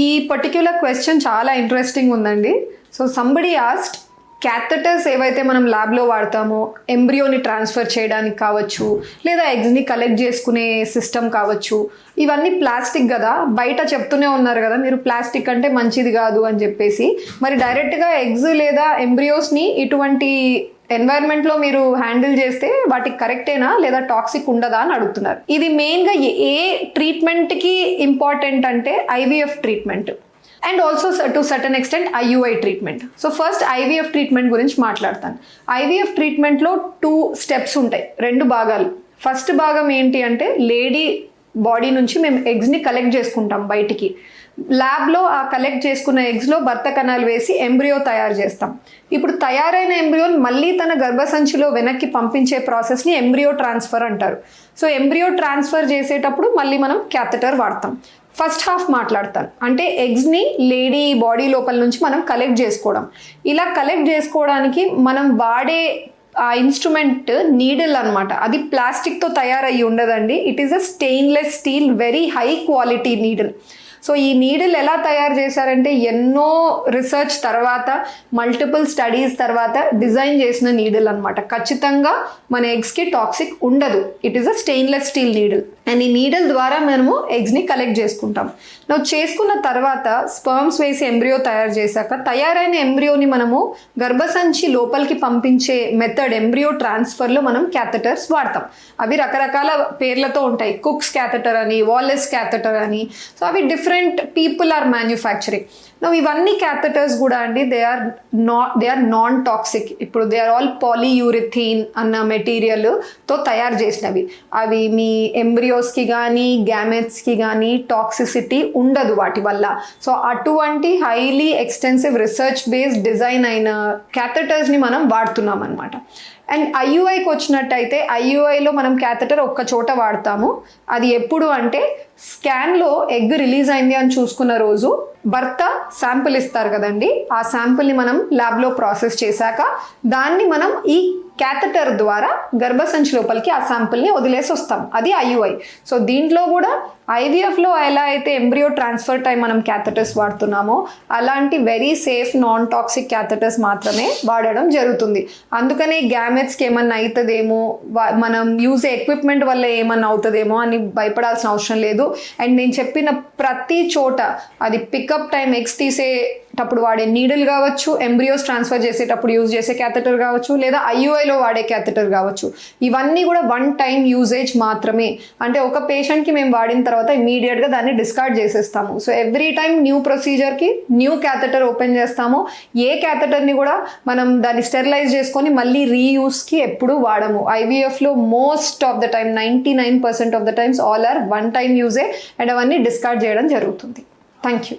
ఈ particular question చాలా interesting ఉందండి. సో సంబడి ఆస్క్డ్, క్యాథెటర్స్ ఏవైతే మనం ల్యాబ్లో వాడతామో ఎంబ్రియోని ట్రాన్స్ఫర్ చేయడానికి కావచ్చు, లేదా ఎగ్స్ని కలెక్ట్ చేసుకునే సిస్టమ్ కావచ్చు, ఇవన్నీ ప్లాస్టిక్ కదా, బయట చెప్తూనే ఉన్నారు కదా మీరు ప్లాస్టిక్ అంటే మంచిది కాదు అని చెప్పేసి. మరి డైరెక్ట్గా ఎగ్స్ లేదా ఎంబ్రియోస్ని ఇటువంటి ఎన్వైర్న్మెంట్లో మీరు హ్యాండిల్ చేస్తే వాటికి కరెక్టేనా లేదా టాక్సిక్ ఉండదా అని అడుగుతున్నారు. ఇది మెయిన్గా ఏ ట్రీట్మెంట్కి ఇంపార్టెంట్ అంటే IVF treatment and also to certain extent IUI treatment. So first IVF treatment గురించి మాట్లాడతాను. ఐవీఎఫ్ ట్రీట్మెంట్లో 2 స్టెప్స్ ఉంటాయి, 2 భాగాలు. ఫస్ట్ భాగం ఏంటి అంటే లేడీ బాడీ నుంచి మేము ఎగ్స్ని కలెక్ట్ చేసుకుంటాం బయటికి. ల్యాబ్లో ఆ కలెక్ట్ చేసుకున్న ఎగ్స్లో భర్త కణాలు వేసి ఎంబ్రియో తయారు చేస్తాం. ఇప్పుడు తయారైన ఎంబ్రియోని మళ్ళీ తన గర్భసంచిలో వెనక్కి పంపించే ప్రాసెస్ని ఎంబ్రియో ట్రాన్స్ఫర్ అంటారు. సో ఎంబ్రియో ట్రాన్స్ఫర్ చేసేటప్పుడు మళ్ళీ మనం క్యాథెటర్ వాడతాం. ఫస్ట్ హాఫ్ మాట్లాడతాను, అంటే ఎగ్స్ని లేడీ బాడీ లోపల నుంచి మనం కలెక్ట్ చేసుకోవడం. ఇలా కలెక్ట్ చేసుకోవడానికి మనం వాడే ఆ ఇన్స్ట్రుమెంట్ నీడిల్ అనమాట. అది ప్లాస్టిక్తో తయారయ్యి ఉండదండి. It is a stainless steel very high quality needle. So ఈ నీడిల్ ఎలా తయారు చేశారంటే ఎన్నో రీసెర్చ్ తర్వాత, మల్టిపుల్ స్టడీస్ తర్వాత డిజైన్ చేసిన నీడిల్ అనమాట. ఖచ్చితంగా మన ఎగ్స్కి టాక్సిక్ ఉండదు. It is a stainless steel needle and ఈ నీడిల్ ద్వారా మనము ఎగ్స్ని కలెక్ట్ చేసుకుంటాం. నువ్వు చేసుకున్న తర్వాత స్పర్మ్స్ వేసి ఎంబ్రియో తయారు చేశాక తయారైన ఎంబ్రియోని మనము గర్భసంచి లోపలికి పంపించే మెథడ్ ఎంబ్రియో ట్రాన్స్ఫర్లో మనం క్యాథెటర్స్ వాడతాం. అవి రకరకాల పేర్లతో ఉంటాయి, కుక్స్ క్యాథెటర్ అని, వాలెస్ క్యాథెటర్ అని. సో అవి డిఫరెంట్ పీపుల్ ఆర్ మ్యానుఫ్యాక్చరింగ్. నువ్వు ఇవన్నీ క్యాథెటర్స్ కూడా అండి దే ఆర్ నాన్ టాక్సిక్. ఇప్పుడు దే ఆర్ ఆల్ పాలీయూరిథీన్ అన్న మెటీరియల్తో తయారు చేసినవి. అవి మీ ఎంబ్రియోస్కి కానీ గ్యామెట్స్కి కానీ టాక్సిసిటీ ఉండదు వాటి వల్ల. సో అటువంటి highly extensive research based design అయిన క్యాథెటర్స్ని మనం వాడుతున్నాం అనమాట. అండ్ ఐయుఐకి వచ్చినట్టయితే ఐయుఐలో మనం క్యాథెటర్ ఒక్క చోట వాడతాము. అది ఎప్పుడు అంటే స్కాన్లో ఎగ్ రిలీజ్ అయింది అని చూసుకున్న రోజు భర్త శాంపుల్ ఇస్తారు కదండి, ఆ శాంపుల్ని మనం ల్యాబ్లో ప్రాసెస్ చేశాక దాన్ని మనం ఈ క్యాథెటర్ ద్వారా గర్భసంచి లోపలికి ఆ శాంపుల్ని వదిలేసి వస్తాం. అది ఐయుఐ. సో దీంట్లో కూడా ఐవీఎఫ్లో ఎలా అయితే ఎంబ్రియో ట్రాన్స్ఫర్ టైం మనం క్యాథెటర్స్ వాడుతున్నామో అలాంటి very safe non toxic catheters మాత్రమే వాడడం జరుగుతుంది. అందుకనే గ్యామెట్స్కి ఏమన్నా అవుతుందేమో, మనం యూజ్ ఎక్విప్మెంట్ వల్ల ఏమన్నా అవుతుందేమో అని భయపడాల్సిన అవసరం లేదు. అండ్ నేను చెప్పిన ప్రతి చోట అది పికప్ టైం ఎగ్స్ తీసేటప్పుడు వాడే నీడిల్ కావచ్చు, ఎంబ్రియోస్ ట్రాన్స్ఫర్ చేసేటప్పుడు యూజ్ చేసే క్యాథెటర్ కావచ్చు, లేదా ఐయుఐలో వాడే క్యాథెటర్ కావచ్చు, ఇవన్నీ కూడా 1 టైం యూజేజ్ మాత్రమే. అంటే ఒక పేషెంట్కి మేము వాడిన తర్వాత ఇమీడియట్గా దాన్ని డిస్కార్డ్ చేసేస్తాము. సో ఎవ్రీ టైం న్యూ ప్రొసీజర్కి న్యూ క్యాథెటర్ ఓపెన్ చేస్తాము. ఏ క్యాథెటర్ని కూడా మనం దాన్ని స్టెరిలైజ్ చేసుకొని మళ్ళీ రీయూస్కి ఎప్పుడు వాడము. ఐవీఎఫ్లో most of the time 99% of the times all are 1 time use and అవన్నీ డిస్కార్డ్ చేయడం జరుగుతుంది. Thank you.